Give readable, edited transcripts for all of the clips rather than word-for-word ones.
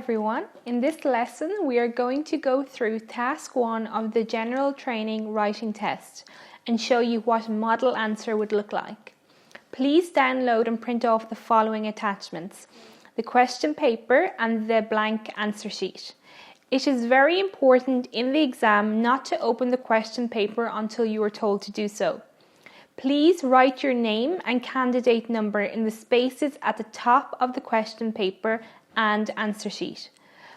everyone. In this lesson we are going to go through task 1 of the general training writing test and show you what a model answer would look like. Please download and print off the following attachments: the question paper and the blank answer sheet. It is very important in the exam not to open the question paper until you are told to do so. Please write your name and candidate number in the spaces at the top of the question paper and answer sheet.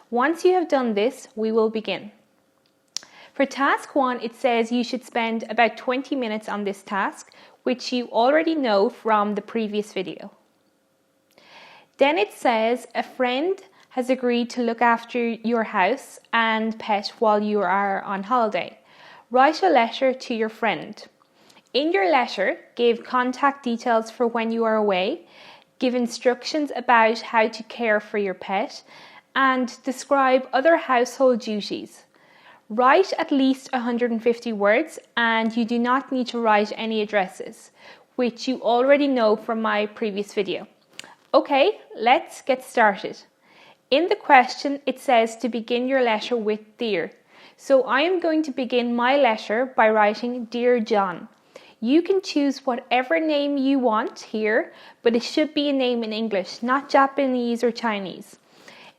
Once you have done this, we will begin. For task 1, it says you should spend about 20 minutes on this task, which you already know from the previous video. Then it says a friend has agreed to look after your house and pet while you are on holiday. Write a letter to your friend. In your letter, give contact details for when you are away, give instructions about how to care for your pet, and describe other household duties. Write at least 150 words, and you do not need to write any addresses, which you already know from my previous video. Okay, let's get started. In the question, it says to begin your letter with "Dear." So I am going to begin my letter by writing "Dear John." You can choose whatever name you want here, but it should be a name in English, not Japanese or Chinese.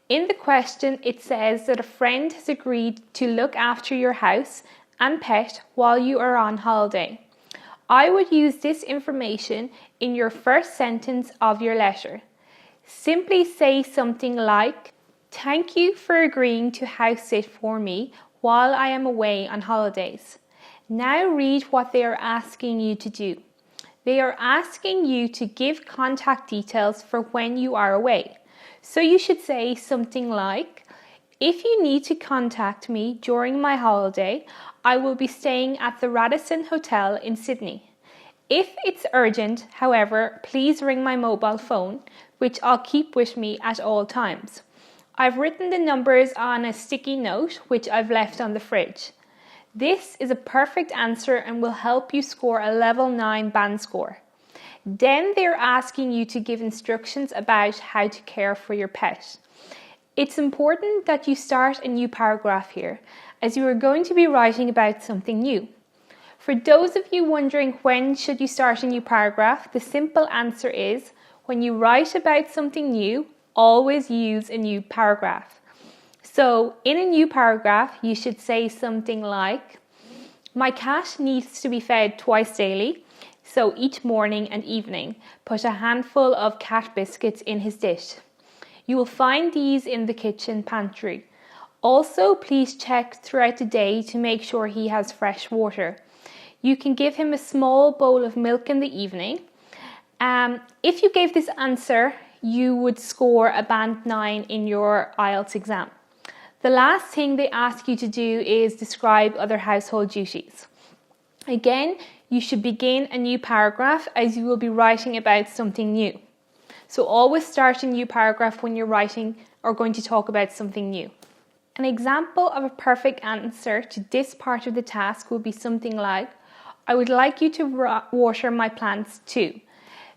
In the question, it says that a friend has agreed to look after your house and pet while you are on holiday. I would use this information in your first sentence of your letter. Simply say something like, "Thank you for agreeing to house sit for me while I am away on holidays." Now read what they are asking you to do. They are asking you to give contact details for when you are away. So you should say something like, "If you need to contact me during my holiday, I will be staying at the Radisson Hotel in Sydney. If it's urgent, however, please ring my mobile phone, which I'll keep with me at all times. I've written the numbers on a sticky note, which I've left on the fridge." This is a perfect answer and will help you score a level 9 band score. Then they're asking you to give instructions about how to care for your pet. It's important that you start a new paragraph here, as you are going to be writing about something new. For those of you wondering when should you start a new paragraph, the simple answer is when you write about something new, always use a new paragraph. So in a new paragraph, you should say something like, "My cat needs to be fed twice daily, so each morning and evening, put a handful of cat biscuits in his dish. You will find these in the kitchen pantry. Also, please check throughout the day to make sure he has fresh water. You can give him a small bowl of milk in the evening." If you gave this answer, you would score a band 9 in your IELTS exam. The last thing they ask you to do is describe other household duties. Again, you should begin a new paragraph as you will be writing about something new. So always start a new paragraph when you're writing or going to talk about something new. An example of a perfect answer to this part of the task would be something like, "I would like you to water my plants too.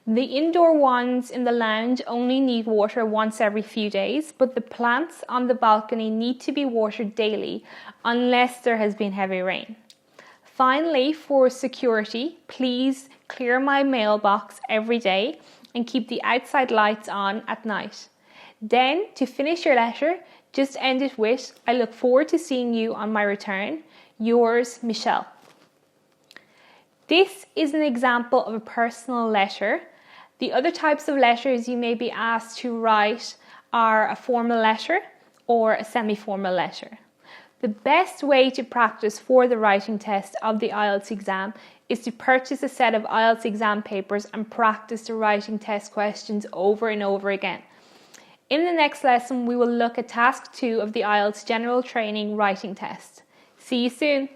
The indoor ones in the lounge only need water once every few days, but the plants on the balcony need to be watered daily unless there has been heavy rain. Finally, for security, please clear my mailbox every day and keep the outside lights on at night." Then, to finish your letter, just end it with, "I look forward to seeing you on my return. Yours, Michelle." This is an example of a personal letter. The other types of letters you may be asked to write are a formal letter or a semi-formal letter. The best way to practice for the writing test of the IELTS exam is to purchase a set of IELTS exam papers and practice the writing test questions over and over again. In the next lesson, we will look at task 2 of the IELTS general training writing test. See you soon.